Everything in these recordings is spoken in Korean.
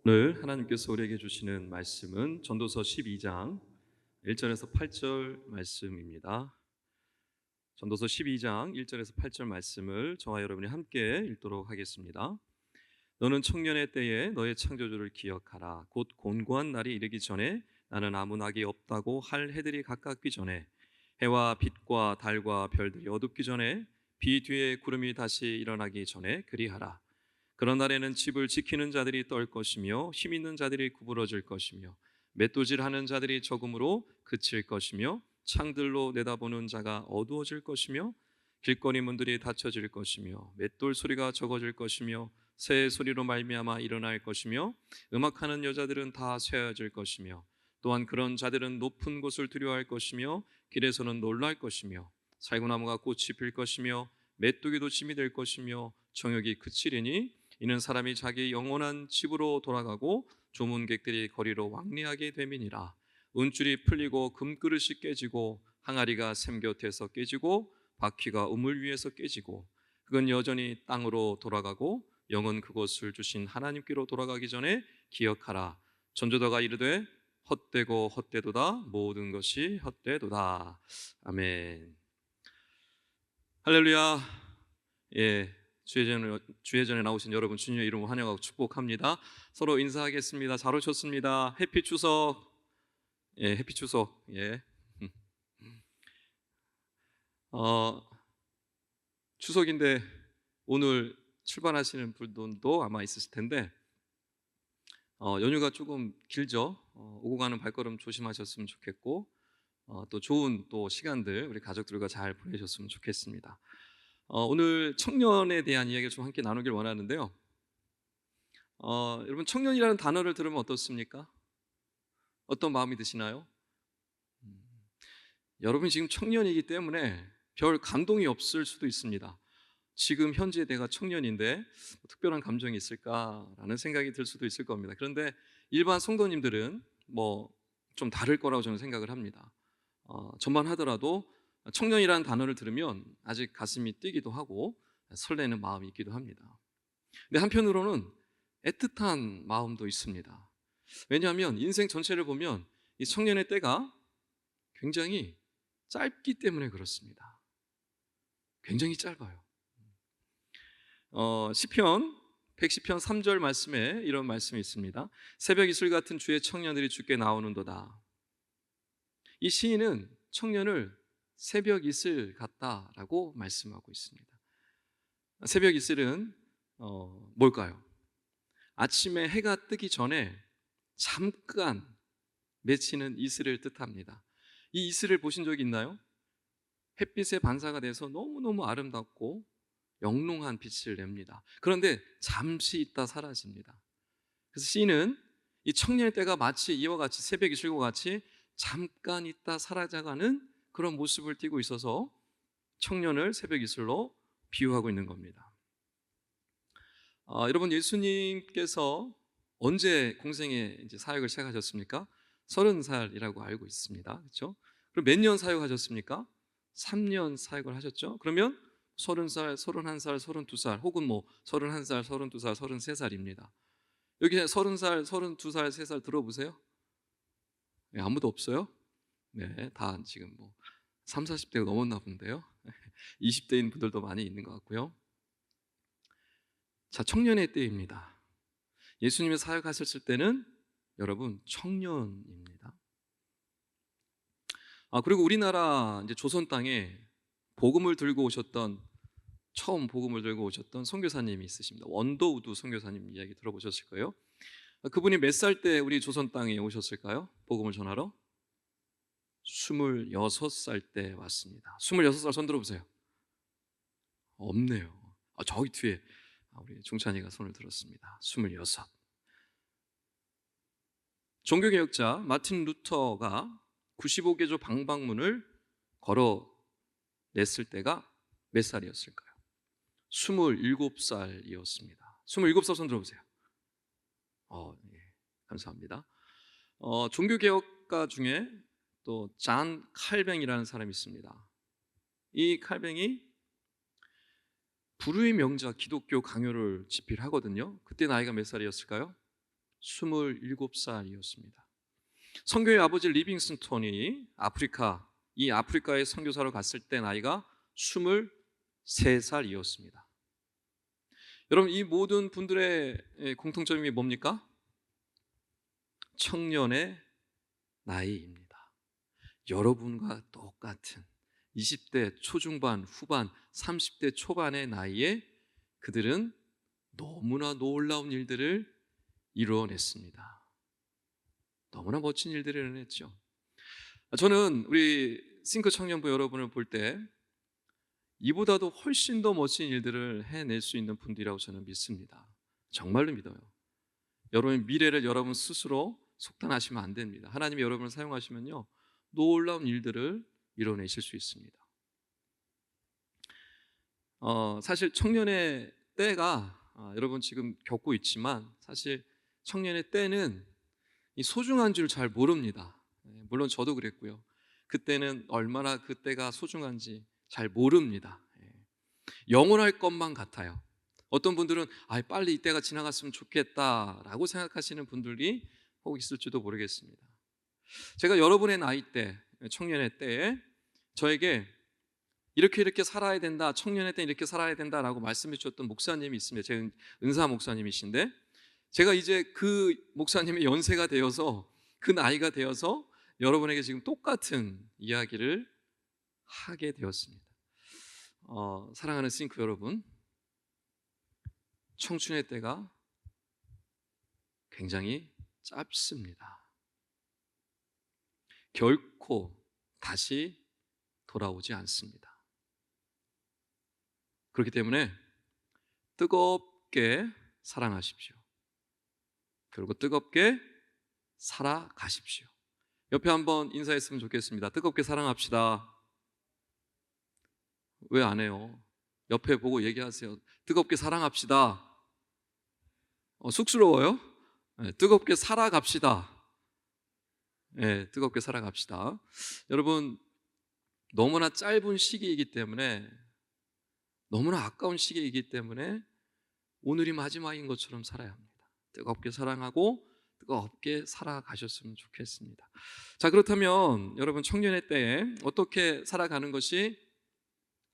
오늘 하나님께서 우리에게 주시는 말씀은 전도서 12장 1절에서 8절 말씀입니다. 전도서 12장 1절에서 8절 말씀을 저와 여러분이 함께 읽도록 하겠습니다. 너는 청년의 때에 너의 창조주를 기억하라. 곧 곤고한 날이 이르기 전에 나는 아무 낙이 없다고 할 해들이 가깝기 전에 해와 빛과 달과 별들이 어둡기 전에 비 뒤에 구름이 다시 일어나기 전에 그리하라. 그런 날에는 집을 지키는 자들이 떨 것이며 힘 있는 자들이 구부러질 것이며 맷도질하는 자들이 적음으로 그칠 것이며 창들로 내다보는 자가 어두워질 것이며 길거리 문들이 닫혀질 것이며 맷돌 소리가 적어질 것이며 새 소리로 말미암아 일어날 것이며 음악하는 여자들은 다 쇠어질 것이며 또한 그런 자들은 높은 곳을 두려워할 것이며 길에서는 놀랄 것이며 살구나무가 꽃이 필 것이며 메뚜기도 짐이 될 것이며 정욕이 그치리니 이는 사람이 자기 영원한 집으로 돌아가고 조문객들이 거리로 왕래하게 됨이니라. 운줄이 풀리고 금그릇이 깨지고 항아리가 샘 곁에서 깨지고 바퀴가 우물 위에서 깨지고 그건 여전히 땅으로 돌아가고 영은 그곳을 주신 하나님께로 돌아가기 전에 기억하라. 전조다가 이르되 헛되고 헛되도다 모든 것이 헛되도다. 아멘. 할렐루야. 주예전에 나오신 여러분 주님의 이름으로 환영하고 축복합니다. 서로 인사하겠습니다. 잘 오셨습니다. 해피 추석. 해피 추석. 추석인데 오늘 출발하시는 분들도 아마 있으실 텐데 연휴가 조금 길죠. 오고 가는 발걸음 조심하셨으면 좋겠고 또 좋은 또 시간들 우리 가족들과 잘 보내셨으면 좋겠습니다. 오늘 청년에 대한 이야기를 좀 함께 나누길 원하는데요. 여러분 청년이라는 단어를 들으면 어떻습니까? 어떤 마음이 드시나요? 여러분이 지금 청년이기 때문에 별 감동이 없을 수도 있습니다. 지금 현재 내가 청년인데 특별한 감정이 있을까라는 생각이 들 수도 있을 겁니다. 그런데 일반 성도님들은 좀 다를 거라고 저는 생각을 합니다. 저만 하더라도 청년이라는 단어를 들으면 아직 가슴이 뛰기도 하고 설레는 마음이 있기도 합니다. 근데 한편으로는 애틋한 마음도 있습니다. 왜냐하면 인생 전체를 보면 이 청년의 때가 굉장히 짧기 때문에 그렇습니다. 굉장히 짧아요. 시편 110편 3절 말씀에 이런 말씀이 있습니다. 새벽 이슬 같은 주의 청년들이 주께 나오는도다. 이 시인은 청년을 새벽 이슬 같다라고 말씀하고 있습니다. 새벽 이슬은 뭘까요? 아침에 해가 뜨기 전에 잠깐 맺히는 이슬을 뜻합니다. 이 이슬을 보신 적이 있나요? 햇빛의 반사가 돼서 너무너무 아름답고 영롱한 빛을 냅니다. 그런데 잠시 있다 사라집니다. 그래서 시인은 이 청년의 때가 마치 이와 같이 새벽 이슬과 같이 잠깐 있다 사라져가는 그런 모습을 띠고 있어서 청년을 새벽 이슬로 비유하고 있는 겁니다. 여러분 예수님께서 언제 공생에 이제 사역을 시작하셨습니까? 30살이라고 알고 있습니다. 그렇죠? 그럼 몇 년 사역하셨습니까? 3년 사역을 하셨죠? 그러면 30살, 31살, 32살 혹은 31살, 32살, 33살입니다. 여기 30살, 32살, 3살 들어보세요. 네, 아무도 없어요? 네, 다 지금 30, 40대가 넘었나 본데요. 20대인 분들도 많이 있는 것 같고요. 자, 청년의 때입니다. 예수님이 사역하셨을 때는 여러분 청년입니다. 그리고 우리나라 이제 조선 땅에 처음 복음을 들고 오셨던 선교사님이 있으십니다. 원도우두 선교사님 이야기 들어보셨을 거예요. 그분이 몇 살 때 우리 조선 땅에 오셨을까요? 복음을 전하러? 26살 때 왔습니다. 26살 손 들어보세요. 없네요. 저기 뒤에 우리 종찬이가 손을 들었습니다. 26. 종교개혁자 마틴 루터가 95개조 방방문을 걸어냈을 때가 몇 살이었을까요? 27살이었습니다. 27살 손 들어보세요. 예, 감사합니다. 종교개혁가 중에 또 잔 칼뱅이라는 사람이 있습니다. 이 칼뱅이 불후의 명자 기독교 강요를 집필하거든요. 그때 나이가 몇 살이었을까요? 27살이었습니다. 선교의 아버지 리빙스톤이 아프리카에 선교사로 갔을 때 나이가 23살이었습니다. 여러분, 이 모든 분들의 공통점이 뭡니까? 청년의 나이입니다. 여러분과 똑같은 20대 초중반, 후반, 30대 초반의 나이에 그들은 너무나 놀라운 일들을 이루어냈습니다. 너무나 멋진 일들을 이뤄냈죠. 저는 우리 싱크 청년부 여러분을 볼 때 이보다도 훨씬 더 멋진 일들을 해낼 수 있는 분들이라고 저는 믿습니다. 정말로 믿어요. 여러분의 미래를 여러분 스스로 속단하시면 안 됩니다. 하나님이 여러분을 사용하시면요, 놀라운 일들을 이뤄내실 수 있습니다. 사실 청년의 때가 여러분 지금 겪고 있지만, 사실 청년의 때는 이 소중한 줄 잘 모릅니다. 물론 저도 그랬고요. 그때는 얼마나 그때가 소중한지 잘 모릅니다. 영원할 것만 같아요. 어떤 분들은 빨리 이때가 지나갔으면 좋겠다라고 생각하시는 분들이 혹 있을지도 모르겠습니다. 제가 여러분의 나이 때, 청년의 때에 저에게 이렇게 살아야 된다, 청년의 때 이렇게 살아야 된다라고 말씀해 주셨던 목사님이 있습니다. 제 은사 목사님이신데, 제가 이제 그 목사님의 연세가 되어서, 그 나이가 되어서 여러분에게 지금 똑같은 이야기를 하게 되었습니다. 사랑하는 싱크 여러분, 청춘의 때가 굉장히 짧습니다. 결코 다시 돌아오지 않습니다. 그렇기 때문에 뜨겁게 사랑하십시오. 그리고 뜨겁게 살아가십시오. 옆에 한번 인사했으면 좋겠습니다. 뜨겁게 사랑합시다. 왜 안 해요? 옆에 보고 얘기하세요. 뜨겁게 사랑합시다. 쑥스러워요? 네, 뜨겁게 살아갑시다. 네, 뜨겁게 살아갑시다. 여러분, 너무나 짧은 시기이기 때문에, 너무나 아까운 시기이기 때문에 오늘이 마지막인 것처럼 살아야 합니다. 뜨겁게 사랑하고 뜨겁게 살아가셨으면 좋겠습니다. 자, 그렇다면 여러분, 청년의 때에 어떻게 살아가는 것이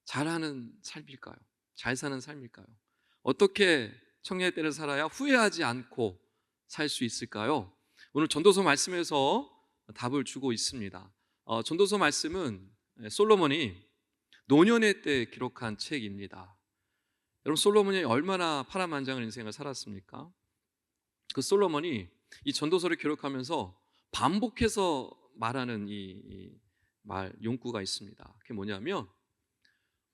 잘하는 삶일까요? 잘 사는 삶일까요? 어떻게 청년의 때를 살아야 후회하지 않고 살 수 있을까요? 오늘 전도서 말씀에서 답을 주고 있습니다. 전도서 말씀은 솔로몬이 노년의 때 기록한 책입니다. 여러분, 솔로몬이 얼마나 파란만장한 인생을 살았습니까? 그 솔로몬이 이 전도서를 기록하면서 반복해서 말하는 이 말 용구가 있습니다. 그게 뭐냐면,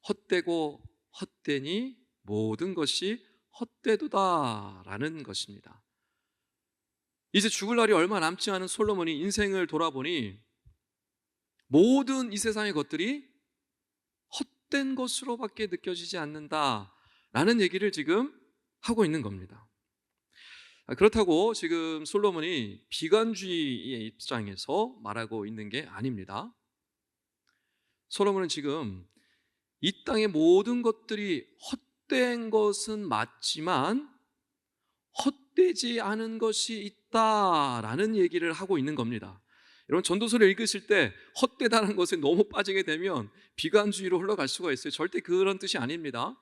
헛되고 헛되니 모든 것이 헛되도다라는 것입니다. 이제 죽을 날이 얼마 남지 않은 솔로몬이 인생을 돌아보니 모든 이 세상의 것들이 헛된 것으로밖에 느껴지지 않는다라는 얘기를 지금 하고 있는 겁니다. 그렇다고 지금 솔로몬이 비관주의의 입장에서 말하고 있는 게 아닙니다. 솔로몬은 지금 이 땅의 모든 것들이 헛된 것은 맞지만 헛되지 않은 것이 있다라는 얘기를 하고 있는 겁니다. 여러분, 전도서를 읽으실 때 헛되다는 것에 너무 빠지게 되면 비관주의로 흘러갈 수가 있어요. 절대 그런 뜻이 아닙니다.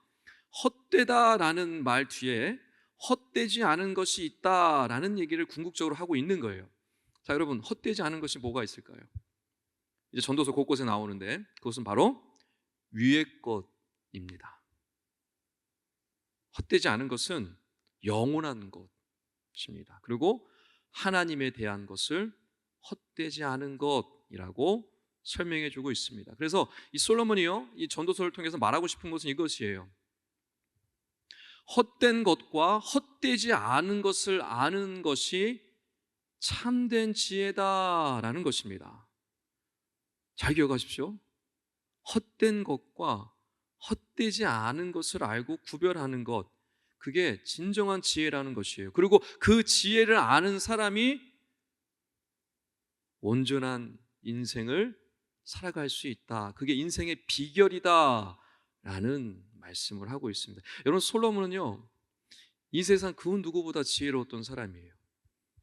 헛되다라는 말 뒤에 헛되지 않은 것이 있다라는 얘기를 궁극적으로 하고 있는 거예요. 자, 여러분, 헛되지 않은 것이 뭐가 있을까요? 이제 전도서 곳곳에 나오는데 그것은 바로 위의 것입니다. 헛되지 않은 것은 영원한 것입니다. 그리고 하나님에 대한 것을 헛되지 않은 것이라고 설명해 주고 있습니다. 그래서 이 솔로몬이요, 이 전도서를 통해서 말하고 싶은 것은 이것이에요. 헛된 것과 헛되지 않은 것을 아는 것이 참된 지혜다라는 것입니다. 잘 기억하십시오. 헛된 것과 헛되지 않은 것을 알고 구별하는 것, 그게 진정한 지혜라는 것이에요. 그리고 그 지혜를 아는 사람이 온전한 인생을 살아갈 수 있다. 그게 인생의 비결이다 라는 말씀을 하고 있습니다. 여러분, 솔로몬은요, 이 세상 그 누구보다 지혜로웠던 사람이에요.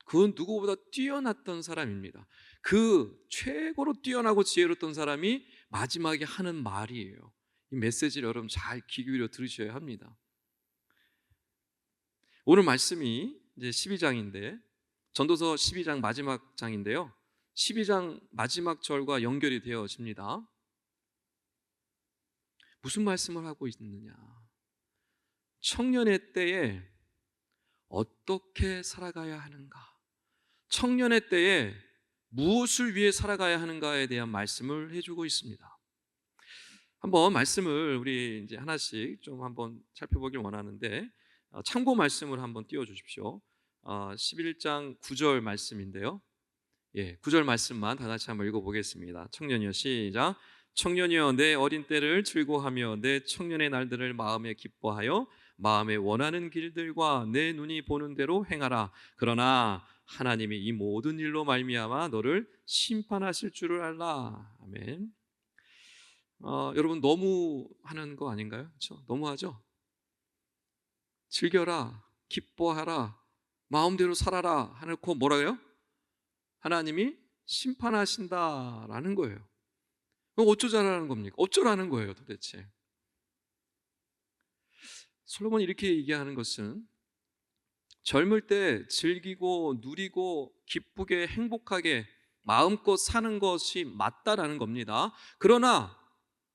그 누구보다 뛰어났던 사람입니다. 그 최고로 뛰어나고 지혜로웠던 사람이 마지막에 하는 말이에요. 이 메시지를 여러분 잘 귀 기울여 들으셔야 합니다. 오늘 말씀이 이제 12장인데 전도서 12장 마지막 장인데요. 12장 마지막 절과 연결이 되어집니다. 무슨 말씀을 하고 있느냐? 청년의 때에 어떻게 살아가야 하는가? 청년의 때에 무엇을 위해 살아가야 하는가에 대한 말씀을 해주고 있습니다. 한번 말씀을 우리 이제 하나씩 좀 한번 살펴보길 원하는데 참고 말씀을 한번 띄워 주십시오. 11장 9절 말씀인데요. 9절 말씀만 다 같이 한번 읽어보겠습니다. 청년이여 시작. 청년이여 내 어린 때를 즐거워하며 내 청년의 날들을 마음에 기뻐하여 마음에 원하는 길들과 내 눈이 보는 대로 행하라. 그러나 하나님이 이 모든 일로 말미암아 너를 심판하실 줄을 알라. 아멘. 여러분 너무 하는 거 아닌가요? 그렇죠? 너무하죠? 즐겨라, 기뻐하라, 마음대로 살아라 하놓고 뭐라고요? 하나님이 심판하신다라는 거예요. 그럼 어쩌자라는 겁니까? 어쩌라는 거예요 도대체? 솔로몬이 이렇게 얘기하는 것은 젊을 때 즐기고 누리고 기쁘게 행복하게 마음껏 사는 것이 맞다라는 겁니다. 그러나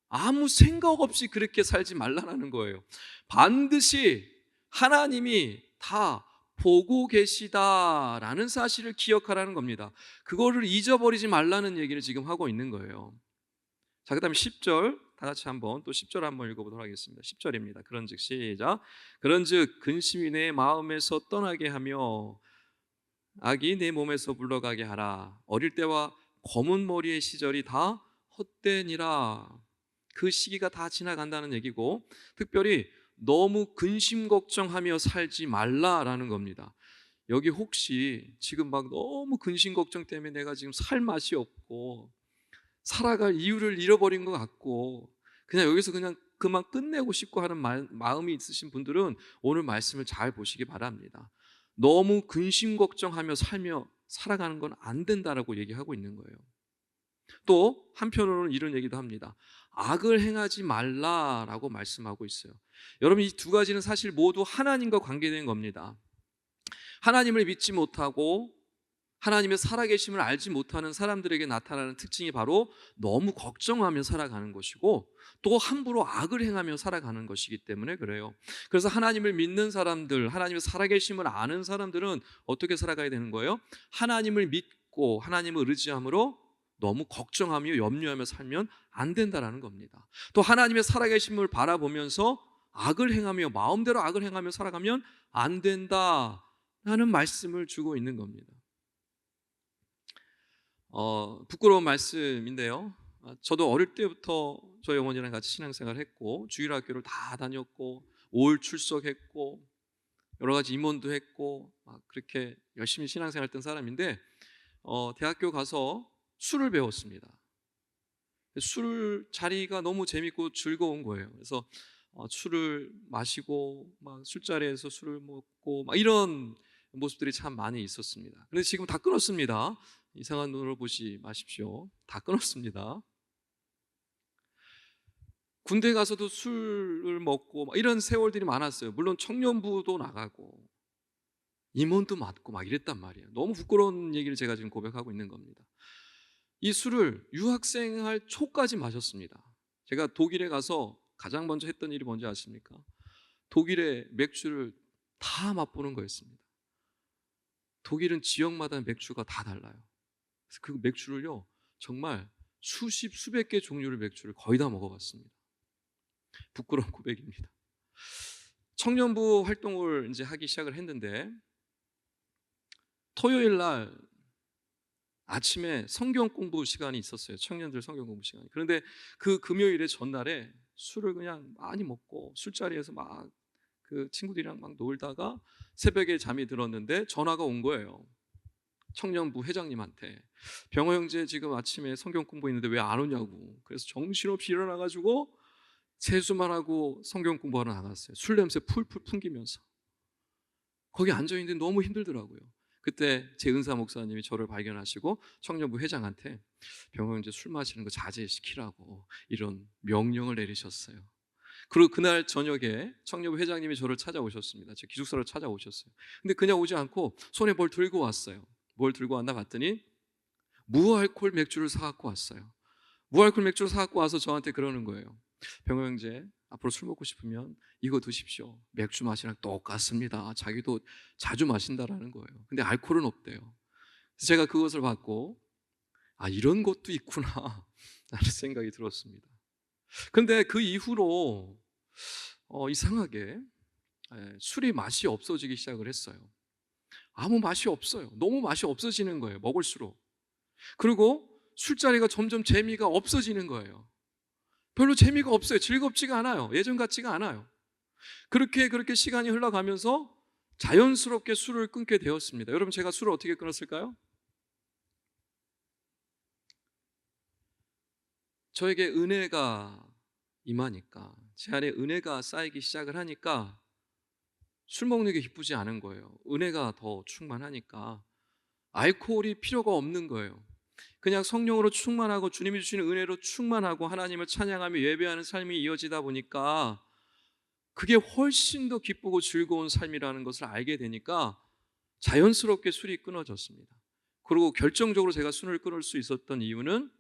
아무 생각 없이 그렇게 살지 말라는 거예요. 반드시 하나님이 다 보고 계시다라는 사실을 기억하라는 겁니다. 그거를 잊어버리지 말라는 얘기를 지금 하고 있는 거예요. 자, 그다음에 10절 다 같이 한번 또 10절 한번 읽어보도록 하겠습니다. 10절입니다. 그런즉 시작. 그런즉 근심이 내 마음에서 떠나게 하며 악이 내 몸에서 물러가게 하라. 어릴 때와 검은 머리의 시절이 다 헛되니라. 그 시기가 다 지나간다는 얘기고 특별히 너무 근심 걱정하며 살지 말라라는 겁니다. 여기 혹시 지금 막 너무 근심 걱정 때문에 내가 지금 살 맛이 없고 살아갈 이유를 잃어버린 것 같고 그냥 여기서 그냥 그만 끝내고 싶고 하는 마음이 있으신 분들은 오늘 말씀을 잘 보시기 바랍니다. 너무 근심 걱정하며 살아가는 건 안 된다라고 얘기하고 있는 거예요. 또 한편으로는 이런 얘기도 합니다. 악을 행하지 말라라고 말씀하고 있어요. 여러분 이 두 가지는 사실 모두 하나님과 관계된 겁니다. 하나님을 믿지 못하고 하나님의 살아계심을 알지 못하는 사람들에게 나타나는 특징이 바로 너무 걱정하며 살아가는 것이고 또 함부로 악을 행하며 살아가는 것이기 때문에 그래요. 그래서 하나님을 믿는 사람들, 하나님의 살아계심을 아는 사람들은 어떻게 살아가야 되는 거예요? 하나님을 믿고 하나님을 의지함으로 너무 걱정하며 염려하며 살면 안 된다라는 겁니다. 또 하나님의 살아계심을 바라보면서 악을 행하며 마음대로 악을 행하며 살아가면 안 된다라는 말씀을 주고 있는 겁니다. 부끄러운 말씀인데요. 저도 어릴 때부터 저희 어머니랑 같이 신앙생활을 했고 주일학교를 다 다녔고 5월 출석했고 여러 가지 임원도 했고 막 그렇게 열심히 신앙생활 했던 사람인데 대학교 가서 술을 배웠습니다. 술 자리가 너무 재밌고 즐거운 거예요. 그래서 술을 마시고 막 술자리에서 술을 먹고 막 이런 모습들이 참 많이 있었습니다. 그런데 지금 다 끊었습니다. 이상한 눈으로 보지 마십시오. 다 끊었습니다. 군대 가서도 술을 먹고 막 이런 세월들이 많았어요. 물론 청년부도 나가고 임원도 맡고 막 이랬단 말이에요. 너무 부끄러운 얘기를 제가 지금 고백하고 있는 겁니다. 이 술을 유학생활 초까지 마셨습니다. 제가 독일에 가서 가장 먼저 했던 일이 뭔지 아십니까? 독일의 맥주를 다 맛보는 거였습니다. 독일은 지역마다 맥주가 다 달라요. 그래서 그 맥주를요 정말 수백 개 종류의 맥주를 거의 다 먹어봤습니다. 부끄러운 고백입니다. 청년부 활동을 이제 하기 시작을 했는데 토요일 날 아침에 성경 공부 시간이 있었어요. 청년들 성경 공부 시간이. 그런데 그 금요일에 전날에 술을 그냥 많이 먹고 술자리에서 막 그 친구들이랑 막 놀다가 새벽에 잠이 들었는데 전화가 온 거예요. 청년부 회장님한테 병호 형제 지금 아침에 성경 공부했는데 왜 안 오냐고. 그래서 정신없이 일어나가지고 세수만 하고 성경 공부하러 나갔어요. 술 냄새 풀풀 풍기면서 거기 앉아있는데 너무 힘들더라고요. 그때 제 은사 목사님이 저를 발견하시고 청년부 회장한테 병영제 술 마시는 거 자제시키라고 이런 명령을 내리셨어요. 그리고 그날 저녁에 청년부 회장님이 저를 찾아오셨습니다. 제 기숙사로 찾아오셨어요. 근데 그냥 오지 않고 손에 뭘 들고 왔어요. 뭘 들고 왔나 봤더니 무알콜 맥주를 사갖고 왔어요. 무알콜 맥주를 사갖고 와서 저한테 그러는 거예요. 병호 형제, 앞으로 술 먹고 싶으면 이거 드십시오. 맥주 맛이랑 똑같습니다. 자기도 자주 마신다라는 거예요. 근데 알코올은 없대요. 그래서 제가 그것을 받고 이런 것도 있구나 라는 생각이 들었습니다. 근데 그 이후로 이상하게 술이 맛이 없어지기 시작을 했어요. 아무 맛이 없어요. 너무 맛이 없어지는 거예요, 먹을수록. 그리고 술자리가 점점 재미가 없어지는 거예요. 별로 재미가 없어요. 즐겁지가 않아요. 예전 같지가 않아요. 그렇게 시간이 흘러가면서 자연스럽게 술을 끊게 되었습니다. 여러분, 제가 술을 어떻게 끊었을까요? 저에게 은혜가 임하니까, 제 안에 은혜가 쌓이기 시작을 하니까 술 먹는 게 기쁘지 않은 거예요. 은혜가 더 충만하니까 알코올이 필요가 없는 거예요. 그냥 성령으로 충만하고 주님이 주시는 은혜로 충만하고 하나님을 찬양하며 예배하는 삶이 이어지다 보니까 그게 훨씬 더 기쁘고 즐거운 삶이라는 것을 알게 되니까 자연스럽게 술이 끊어졌습니다. 그리고 결정적으로 제가 술을 끊을 수 있었던 이유는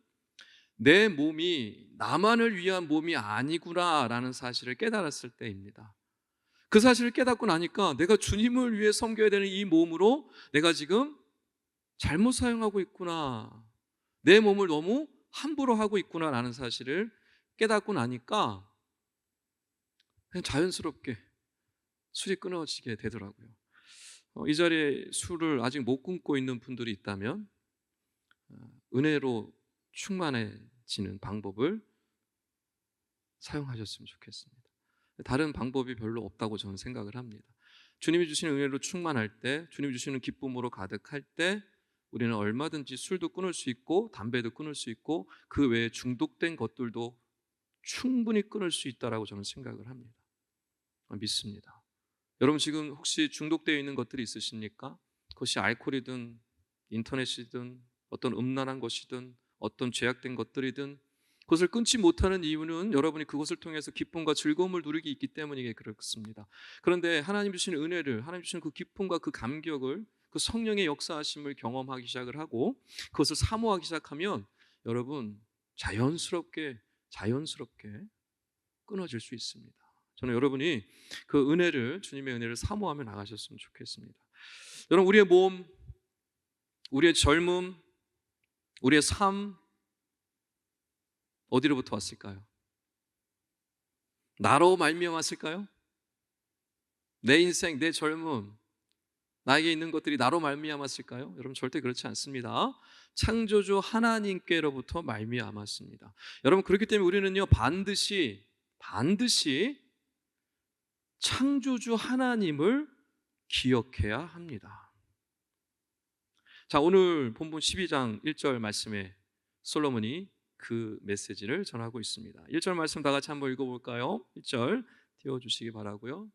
내 몸이 나만을 위한 몸이 아니구나라는 사실을 깨달았을 때입니다. 그 사실을 깨닫고 나니까 내가 주님을 위해 섬겨야 되는 이 몸으로 내가 지금 잘못 사용하고 있구나, 내 몸을 너무 함부로 하고 있구나라는 사실을 깨닫고 나니까 그냥 자연스럽게 술이 끊어지게 되더라고요. 이 자리에 술을 아직 못 끊고 있는 분들이 있다면 은혜로 충만해지는 방법을 사용하셨으면 좋겠습니다. 다른 방법이 별로 없다고 저는 생각을 합니다. 주님이 주시는 은혜로 충만할 때, 주님이 주시는 기쁨으로 가득할 때 우리는 얼마든지 술도 끊을 수 있고 담배도 끊을 수 있고 그 외에 중독된 것들도 충분히 끊을 수 있다라고 저는 생각을 합니다. 믿습니다. 여러분, 지금 혹시 중독되어 있는 것들이 있으십니까? 그것이 알코올이든 인터넷이든 어떤 음란한 것이든 어떤 죄악된 것들이든 그것을 끊지 못하는 이유는 여러분이 그것을 통해서 기쁨과 즐거움을 누리기 있기 때문이게 그렇습니다. 그런데 하나님 주시는 은혜를, 하나님 주시는 그 기쁨과 그 감격을, 그 성령의 역사하심을 경험하기 시작을 하고 그것을 사모하기 시작하면 여러분 자연스럽게 끊어질 수 있습니다. 저는 여러분이 그 은혜를, 주님의 은혜를 사모하며 나가셨으면 좋겠습니다. 여러분, 우리의 몸, 우리의 젊음, 우리의 삶 어디로부터 왔을까요? 나로 말미암아 왔을까요? 내 인생, 내 젊음, 나에게 있는 것들이 나로 말미암았을까요? 여러분, 절대 그렇지 않습니다. 창조주 하나님께로부터 말미암았습니다. 여러분, 그렇기 때문에 우리는요 반드시 창조주 하나님을 기억해야 합니다. 자, 오늘 본문 12장 1절 말씀에 솔로몬이 그 메시지를 전하고 있습니다. 1절 말씀 다 같이 한번 읽어볼까요? 1절 띄워주시기 바라고요.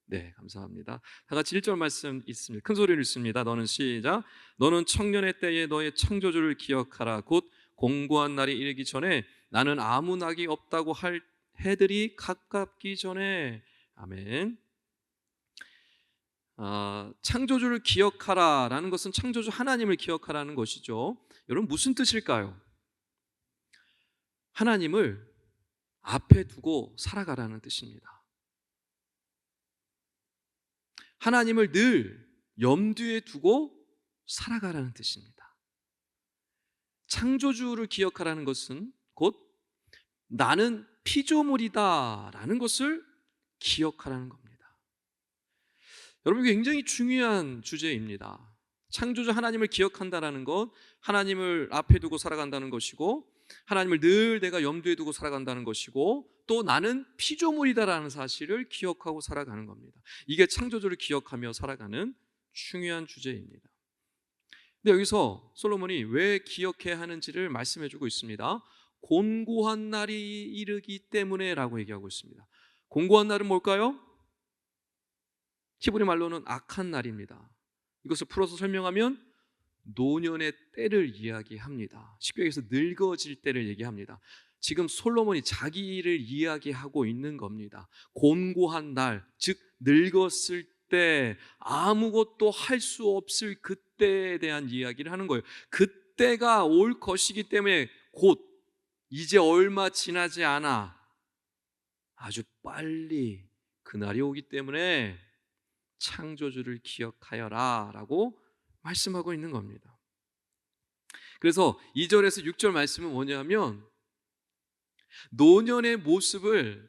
네, 감사합니다. 다 같이 1절 말씀 있습니다. 큰 소리로 읽습니다. 너는 시작. 너는 청년의 때에 너의 창조주를 기억하라. 곧 공고한 날이 이르기 전에 나는 아무 낙이 없다고 할 해들이 가깝기 전에. 아멘. 창조주를 기억하라라는 것은 창조주 하나님을 기억하라는 것이죠. 여러분, 무슨 뜻일까요? 하나님을 앞에 두고 살아가라는 뜻입니다. 하나님을 늘 염두에 두고 살아가라는 뜻입니다. 창조주를 기억하라는 것은 곧 나는 피조물이다라는 것을 기억하라는 겁니다. 여러분, 이게 굉장히 중요한 주제입니다. 창조주 하나님을 기억한다는 것, 하나님을 앞에 두고 살아간다는 것이고, 하나님을 늘 내가 염두에 두고 살아간다는 것이고, 또 나는 피조물이다라는 사실을 기억하고 살아가는 겁니다. 이게 창조주를 기억하며 살아가는 중요한 주제입니다. 근데 여기서 솔로몬이 왜 기억해야 하는지를 말씀해주고 있습니다. 곤고한 날이 이르기 때문에 라고 얘기하고 있습니다. 곤고한 날은 뭘까요? 히브리 말로는 악한 날입니다. 이것을 풀어서 설명하면 노년의 때를 이야기합니다. 쉽게 얘기해서 늙어질 때를 얘기합니다. 지금 솔로몬이 자기를 이야기하고 있는 겁니다. 곤고한 날, 즉 늙었을 때 아무것도 할 수 없을 그때에 대한 이야기를 하는 거예요. 그때가 올 것이기 때문에 곧 이제 얼마 지나지 않아 아주 빨리 그날이 오기 때문에 창조주를 기억하여라 라고 말씀하고 있는 겁니다. 그래서 2절에서 6절 말씀은 뭐냐면 노년의 모습을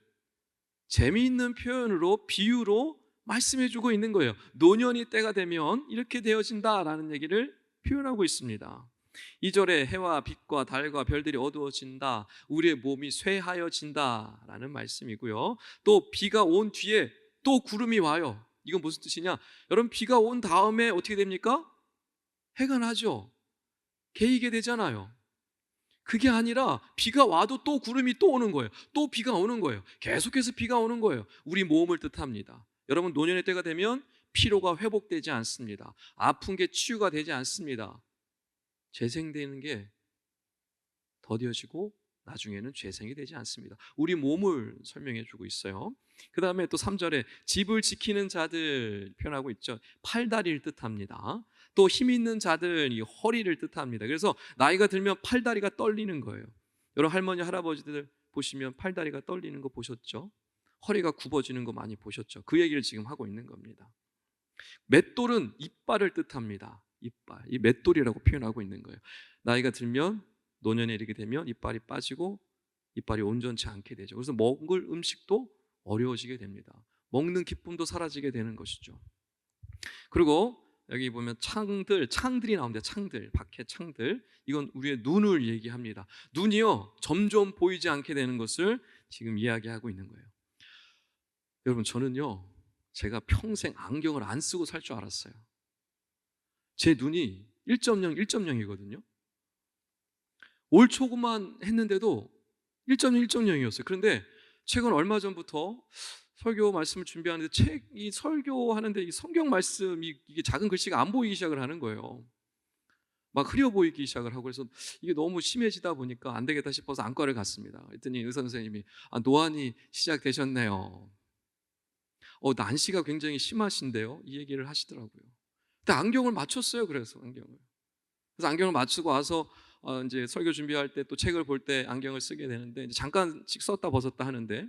재미있는 표현으로 비유로 말씀해주고 있는 거예요. 노년이 때가 되면 이렇게 되어진다라는 얘기를 표현하고 있습니다. 2절에 해와 빛과 달과 별들이 어두워진다, 우리의 몸이 쇠하여진다라는 말씀이고요. 또 비가 온 뒤에 또 구름이 와요. 이건 무슨 뜻이냐? 여러분, 비가 온 다음에 어떻게 됩니까? 해가 나죠. 개이게 되잖아요. 그게 아니라 비가 와도 또 구름이 또 오는 거예요. 또 비가 오는 거예요. 계속해서 비가 오는 거예요. 우리 몸을 뜻합니다. 여러분, 노년의 때가 되면 피로가 회복되지 않습니다. 아픈 게 치유가 되지 않습니다. 재생되는 게 더뎌지고 나중에는 재생이 되지 않습니다. 우리 몸을 설명해 주고 있어요. 그 다음에 또 3절에 집을 지키는 자들 표현하고 있죠. 팔다리를 뜻합니다. 또 힘 있는 자들, 이 허리를 뜻합니다. 그래서 나이가 들면 팔다리가 떨리는 거예요. 여러분, 할머니 할아버지들 보시면 팔다리가 떨리는 거 보셨죠? 허리가 굽어지는 거 많이 보셨죠? 그 얘기를 지금 하고 있는 겁니다. 맷돌은 이빨을 뜻합니다. 이빨, 이 맷돌이라고 표현하고 있는 거예요. 나이가 들면, 노년에 이르게 되면 이빨이 빠지고 이빨이 온전치 않게 되죠. 그래서 먹을 음식도 어려워지게 됩니다. 먹는 기쁨도 사라지게 되는 것이죠. 그리고 여기 보면 창들이 나옵니다. 창들, 밖에 창들. 이건 우리의 눈을 얘기합니다. 눈이요, 점점 보이지 않게 되는 것을 지금 이야기하고 있는 거예요. 여러분, 저는요, 제가 평생 안경을 안 쓰고 살 줄 알았어요. 제 눈이 1.0, 1.0이거든요. 올 초구만 했는데도 1.0, 1.0이었어요. 그런데 최근 얼마 전부터 설교 말씀을 준비하는데 이 설교하는데 이 성경 말씀이 이게 작은 글씨가 안 보이기 시작을 하는 거예요. 막 흐려 보이기 시작을 하고, 그래서 이게 너무 심해지다 보니까 안 되겠다 싶어서 안과를 갔습니다. 그랬더니 의사 선생님이 노안이 시작되셨네요. 난시가 굉장히 심하신데요, 이 얘기를 하시더라고요. 근데 안경을 맞췄어요. 그래서 안경을 맞추고 와서 이제 설교 준비할 때 또 책을 볼 때 안경을 쓰게 되는데, 이제 잠깐씩 썼다 벗었다 하는데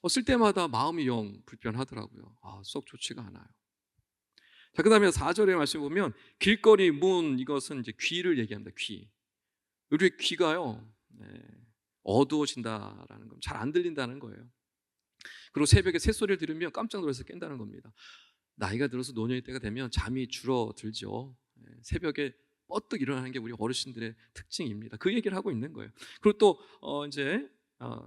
쓸 때마다 마음이 영 불편하더라고요. 썩 좋지가 않아요. 자, 그 다음에 4절의 말씀 보면 길거리 문, 이것은 이제 귀를 얘기합니다. 귀. 우리의 귀가요, 어두워진다라는 건 잘 안 들린다는 거예요. 그리고 새벽에 새소리를 들으면 깜짝 놀라서 깬다는 겁니다. 나이가 들어서 노년의 때가 되면 잠이 줄어들죠. 새벽에 뻗뜩 일어나는 게 우리 어르신들의 특징입니다. 그 얘기를 하고 있는 거예요. 그리고 또 이제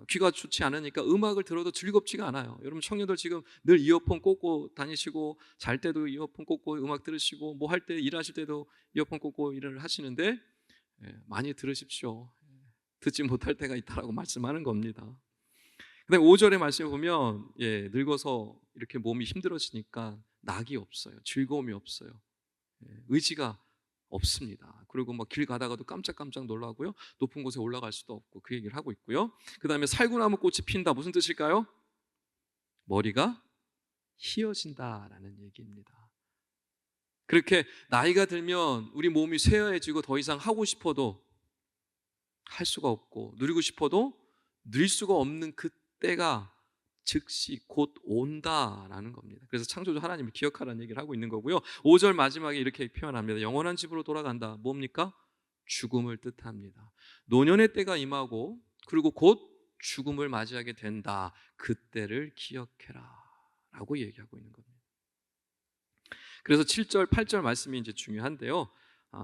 귀가 좋지 않으니까 음악을 들어도 즐겁지가 않아요. 여러분, 청년들 지금 늘 이어폰 꽂고 다니시고, 잘 때도 이어폰 꽂고 음악 들으시고, 뭐 할 때, 일하실 때도 이어폰 꽂고 일을 하시는데, 많이 들으십시오. 듣지 못할 때가 있다라고 말씀하는 겁니다. 근데 5절의 말씀을 보면 늙어서 이렇게 몸이 힘들어지니까 낙이 없어요. 즐거움이 없어요. 의지가 없습니다. 그리고 막 길 가다가도 깜짝깜짝 놀라고요, 높은 곳에 올라갈 수도 없고, 그 얘기를 하고 있고요. 그 다음에 살구나무 꽃이 핀다. 무슨 뜻일까요? 머리가 희어진다라는 얘기입니다. 그렇게 나이가 들면 우리 몸이 쇠해지고 더 이상 하고 싶어도 할 수가 없고, 누리고 싶어도 누릴 수가 없는 그때가 즉시 곧 온다라는 겁니다. 그래서 창조주 하나님을 기억하라는 얘기를 하고 있는 거고요. 5절 마지막에 이렇게 표현합니다. 영원한 집으로 돌아간다. 뭡니까? 죽음을 뜻합니다. 노년의 때가 임하고, 그리고 곧 죽음을 맞이하게 된다. 그때를 기억해라 라고 얘기하고 있는 겁니다. 그래서 7절, 8절 말씀이 이제 중요한데요.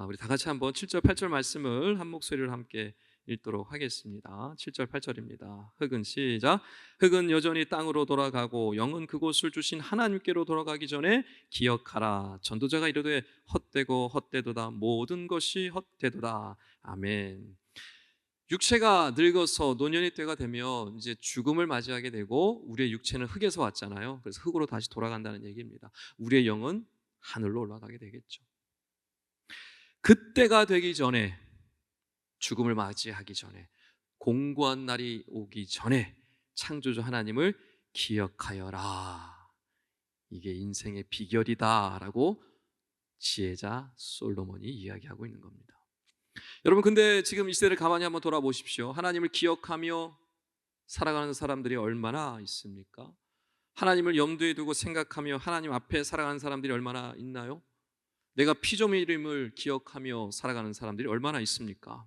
우리 다 같이 한번 7절, 8절 말씀을 한 목소리로 함께 읽도록 하겠습니다. 7절, 8절입니다. 흙은 시작. 흙은 여전히 땅으로 돌아가고 영은 그곳을 주신 하나님께로 돌아가기 전에 기억하라. 전도자가 이르되 헛되고 헛되도다. 모든 것이 헛되도다. 아멘. 육체가 늙어서 노년의 때가 되면 이제 죽음을 맞이하게 되고 우리의 육체는 흙에서 왔잖아요. 그래서 흙으로 다시 돌아간다는 얘기입니다. 우리의 영은 하늘로 올라가게 되겠죠. 그때가 되기 전에, 죽음을 맞이하기 전에, 공고한 날이 오기 전에 창조주 하나님을 기억하여라. 이게 인생의 비결이다라고 지혜자 솔로몬이 이야기하고 있는 겁니다. 여러분, 근데 지금 이 시대를 가만히 한번 돌아보십시오. 하나님을 기억하며 살아가는 사람들이 얼마나 있습니까? 하나님을 염두에 두고 생각하며 하나님 앞에 살아가는 사람들이 얼마나 있나요? 내가 피조물임을 기억하며 살아가는 사람들이 얼마나 있습니까?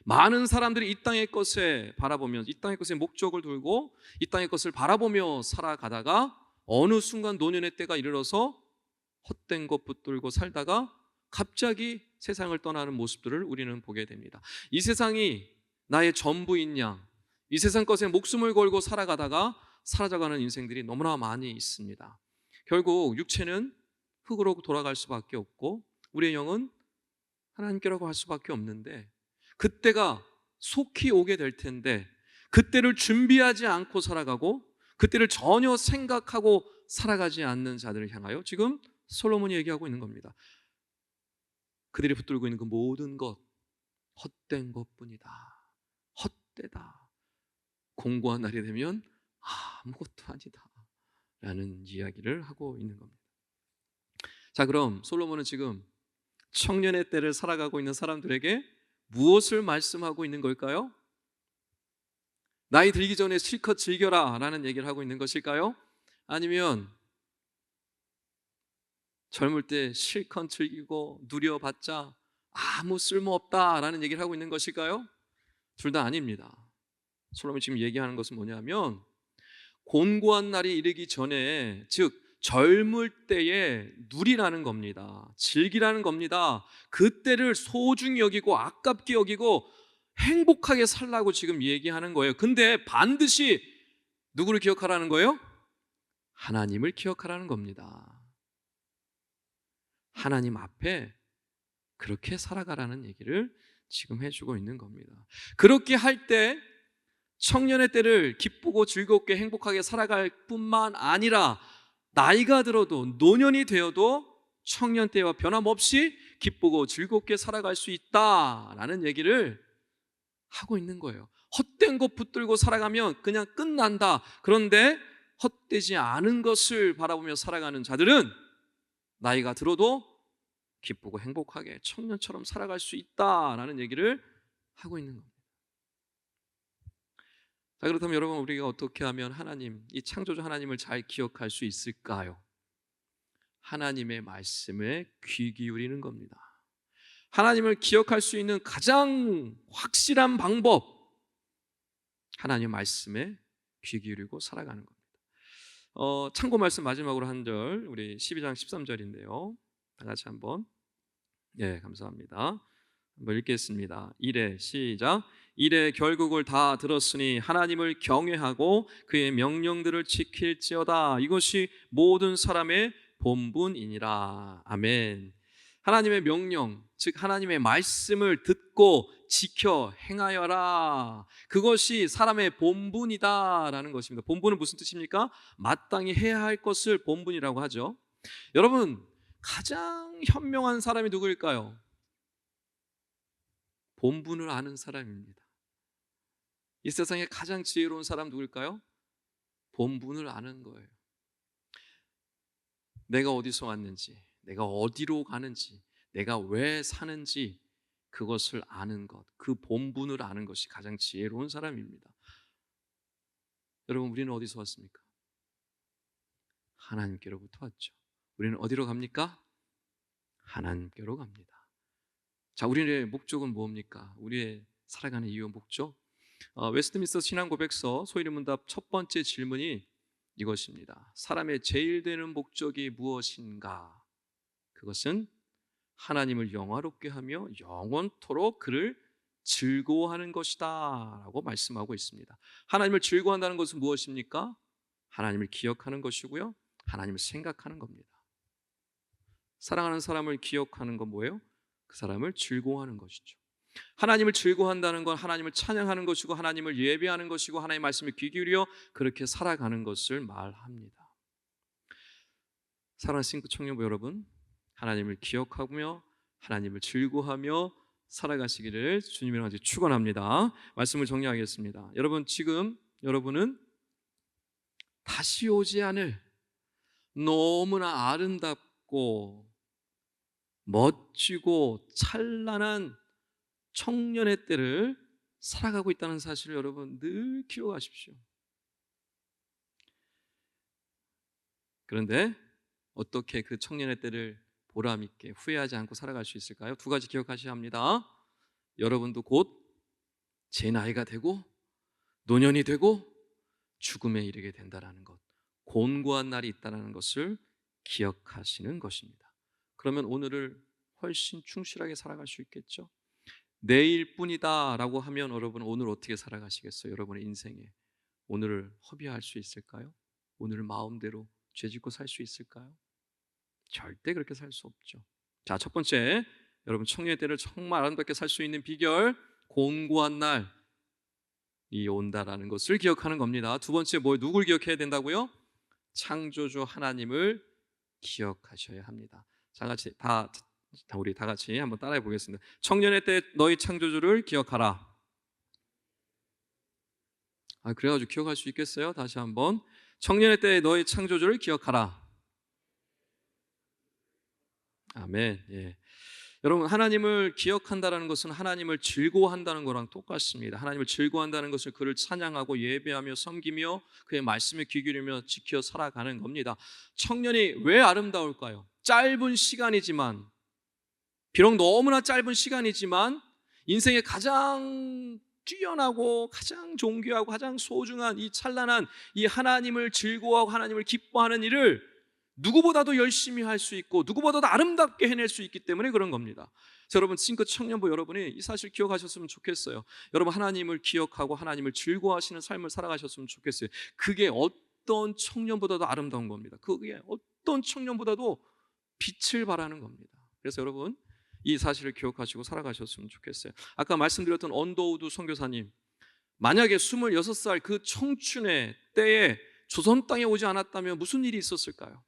많은 사람들이 이 땅의 것에 바라보면서, 이 땅의 것에 목적을 두고 이 땅의 것을 바라보며 살아가다가 어느 순간 노년의 때가 이르러서 헛된 것 붙들고 살다가 갑자기 세상을 떠나는 모습들을 우리는 보게 됩니다. 이 세상이 나의 전부인 양, 이 세상 것에 목숨을 걸고 살아가다가 사라져가는 인생들이 너무나 많이 있습니다. 결국 육체는 흙으로 돌아갈 수밖에 없고 우리의 영은 하나님께라고 할 수밖에 없는데, 그때가 속히 오게 될 텐데 그때를 준비하지 않고 살아가고 그때를 전혀 생각하고 살아가지 않는 자들을 향하여 지금 솔로몬이 얘기하고 있는 겁니다. 그들이 붙들고 있는 그 모든 것 헛된 것뿐이다. 헛되다. 공고한 날이 되면 아무것도 아니다 라는 이야기를 하고 있는 겁니다. 자, 그럼 솔로몬은 지금 청년의 때를 살아가고 있는 사람들에게 무엇을 말씀하고 있는 걸까요? 나이 들기 전에 실컷 즐겨라 라는 얘기를 하고 있는 것일까요? 아니면 젊을 때 실컷 즐기고 누려봤자 아무 쓸모없다 라는 얘기를 하고 있는 것일까요? 둘 다 아닙니다. 솔로몬이 지금 얘기하는 것은 뭐냐면, 곤고한 날이 이르기 전에, 즉 젊을 때에 누리라는 겁니다. 즐기라는 겁니다. 그때를 소중히 여기고 아깝게 여기고 행복하게 살라고 지금 얘기하는 거예요. 근데 반드시 누구를 기억하라는 거예요? 하나님을 기억하라는 겁니다. 하나님 앞에 그렇게 살아가라는 얘기를 지금 해주고 있는 겁니다. 그렇게 할 때 청년의 때를 기쁘고 즐겁게 행복하게 살아갈 뿐만 아니라 나이가 들어도 노년이 되어도 청년 때와 변함없이 기쁘고 즐겁게 살아갈 수 있다라는 얘기를 하고 있는 거예요. 헛된 것 붙들고 살아가면 그냥 끝난다. 그런데 헛되지 않은 것을 바라보며 살아가는 자들은 나이가 들어도 기쁘고 행복하게 청년처럼 살아갈 수 있다라는 얘기를 하고 있는 겁니다. 자, 그렇다면 여러분, 우리가 어떻게 하면 하나님, 이 창조주 하나님을 잘 기억할 수 있을까요? 하나님의 말씀에 귀 기울이는 겁니다. 하나님을 기억할 수 있는 가장 확실한 방법, 하나님의 말씀에 귀 기울이고 살아가는 겁니다. 참고 말씀 마지막으로 한 절, 우리 12장 13절인데요. 다 같이 한번. 감사합니다. 한번 읽겠습니다. 1회 시작. 이래 결국을 다 들었으니 하나님을 경외하고 그의 명령들을 지킬지어다. 이것이 모든 사람의 본분이니라. 아멘. 하나님의 명령, 즉 하나님의 말씀을 듣고 지켜 행하여라. 그것이 사람의 본분이다라는 것입니다. 본분은 무슨 뜻입니까? 마땅히 해야 할 것을 본분이라고 하죠. 여러분, 가장 현명한 사람이 누구일까요? 본분을 아는 사람입니다. 이 세상에 가장 지혜로운 사람 누구일까요? 본분을 아는 거예요. 내가 어디서 왔는지, 내가 어디로 가는지, 내가 왜 사는지 그것을 아는 것, 그 본분을 아는 것이 가장 지혜로운 사람입니다. 여러분, 우리는 어디서 왔습니까? 하나님께로부터 왔죠. 우리는 어디로 갑니까? 하나님께로 갑니다. 자, 우리의 목적은 뭡니까? 우리의 살아가는 이유 목적? 웨스트민스터 신앙고백서 소위문답 첫 번째 질문이 이것입니다. 사람의 제일 되는 목적이 무엇인가? 그것은 하나님을 영화롭게 하며 영원토록 그를 즐거워하는 것이다 라고 말씀하고 있습니다. 하나님을 즐거워한다는 것은 무엇입니까? 하나님을 기억하는 것이고요, 하나님을 생각하는 겁니다. 사랑하는 사람을 기억하는 건 뭐예요? 그 사람을 즐거워하는 것이죠. 하나님을 즐거워한다는 건 하나님을 찬양하는 것이고 하나님을 예배하는 것이고 하나님의 말씀에 귀 기울여 그렇게 살아가는 것을 말합니다. 사랑하는 싱크 청년부 여러분, 하나님을 기억하며 하나님을 즐거워하며 살아가시기를 주님이랑 같이 축원합니다. 말씀을 정리하겠습니다. 여러분, 지금 여러분은 다시 오지 않을 너무나 아름답고 멋지고 찬란한 청년의 때를 살아가고 있다는 사실을 여러분 늘 기억하십시오. 그런데 어떻게 그 청년의 때를 보람 있게 후회하지 않고 살아갈 수 있을까요? 두 가지 기억하셔야 합니다. 여러분도 곧 제 나이가 되고 노년이 되고 죽음에 이르게 된다라는 것, 곤고한 날이 있다는 것을 기억하시는 것입니다. 그러면 오늘을 훨씬 충실하게 살아갈 수 있겠죠. 내일뿐이다 라고 하면 여러분 오늘 어떻게 살아가시겠어요? 여러분의 인생에 오늘을 허비할 수 있을까요? 오늘을 마음대로 죄짓고 살 수 있을까요? 절대 그렇게 살 수 없죠. 자, 첫 번째, 여러분 청년의 때를 정말 아름답게 살 수 있는 비결, 곤고한 날이 온다라는 것을 기억하는 겁니다. 두 번째, 누굴 기억해야 된다고요? 창조주 하나님을 기억하셔야 합니다. 우리 다 같이 한번 따라해 보겠습니다. 청년의 때 너희 창조주를 기억하라. 그래가지고 기억할 수 있겠어요? 다시 한번. 청년의 때 너희 창조주를 기억하라. 아멘. 예. 여러분, 하나님을 기억한다는 것은 하나님을 즐거워한다는 거랑 똑같습니다. 하나님을 즐거워한다는 것을 그를 찬양하고 예배하며 섬기며 그의 말씀에 귀 기울이며 지켜 살아가는 겁니다. 청년이 왜 아름다울까요? 짧은 시간이지만, 비록 너무나 짧은 시간이지만 인생의 가장 뛰어나고 가장 존귀하고 가장 소중한 이 찬란한 이 하나님을 즐거워하고 하나님을 기뻐하는 일을 누구보다도 열심히 할 수 있고 누구보다도 아름답게 해낼 수 있기 때문에 그런 겁니다. 그래서 여러분, 싱크 청년부 여러분이 이 사실 기억하셨으면 좋겠어요. 여러분, 하나님을 기억하고 하나님을 즐거워하시는 삶을 살아가셨으면 좋겠어요. 그게 어떤 청년보다도 아름다운 겁니다. 그게 어떤 청년보다도 빛을 발하는 겁니다. 그래서 여러분, 이 사실을 기억하시고 살아가셨으면 좋겠어요. 아까 말씀드렸던 언더우드 선교사님, 만약에 26살 그 청춘의 때에 조선 땅에 오지 않았다면 무슨 일이 있었을까요?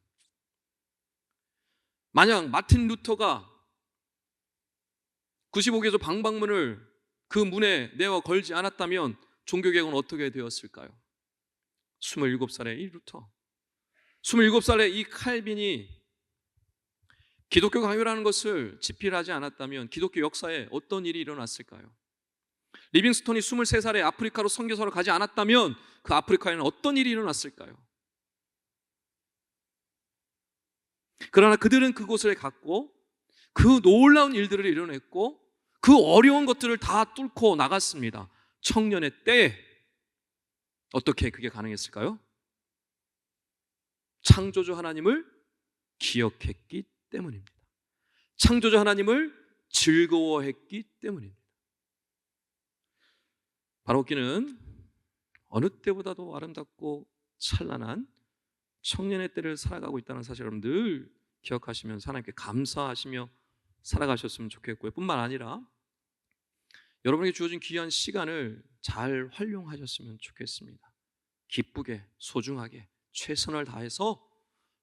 만약 마틴 루터가 95개조 방방문을 그 문에 내어 걸지 않았다면 종교개혁은 어떻게 되었을까요? 27살의 이 루터, 27살의 이 칼빈이 기독교 강요라는 것을 집필하지 않았다면 기독교 역사에 어떤 일이 일어났을까요? 리빙스톤이 23살에 아프리카로 선교사로 가지 않았다면 그 아프리카에는 어떤 일이 일어났을까요? 그러나 그들은 그곳을 갔고 그 놀라운 일들을 이뤄냈고 그 어려운 것들을 다 뚫고 나갔습니다. 청년의 때에 어떻게 그게 가능했을까요? 창조주 하나님을 기억했기 때문입니다. 창조주 하나님을 즐거워했기 때문입니다. 바로기는 어느 때보다도 아름답고 찬란한 청년의 때를 살아가고 있다는 사실 여러분 늘 기억하시면서 하나님께 감사하시며 살아가셨으면 좋겠고요. 뿐만 아니라 여러분에게 주어진 귀한 시간을 잘 활용하셨으면 좋겠습니다. 기쁘게, 소중하게, 최선을 다해서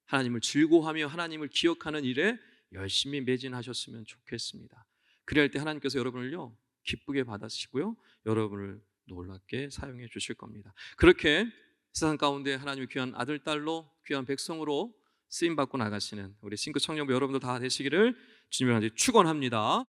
하나님을 즐거워하며 하나님을 기억하는 일에 열심히 매진하셨으면 좋겠습니다. 그럴 때 하나님께서 여러분을요 기쁘게 받으시고요 여러분을 놀랍게 사용해 주실 겁니다. 그렇게 세상 가운데 하나님의 귀한 아들, 딸로 귀한 백성으로 쓰임받고 나가시는 우리 싱크 청년부 여러분들 다 되시기를 주님을 축원합니다.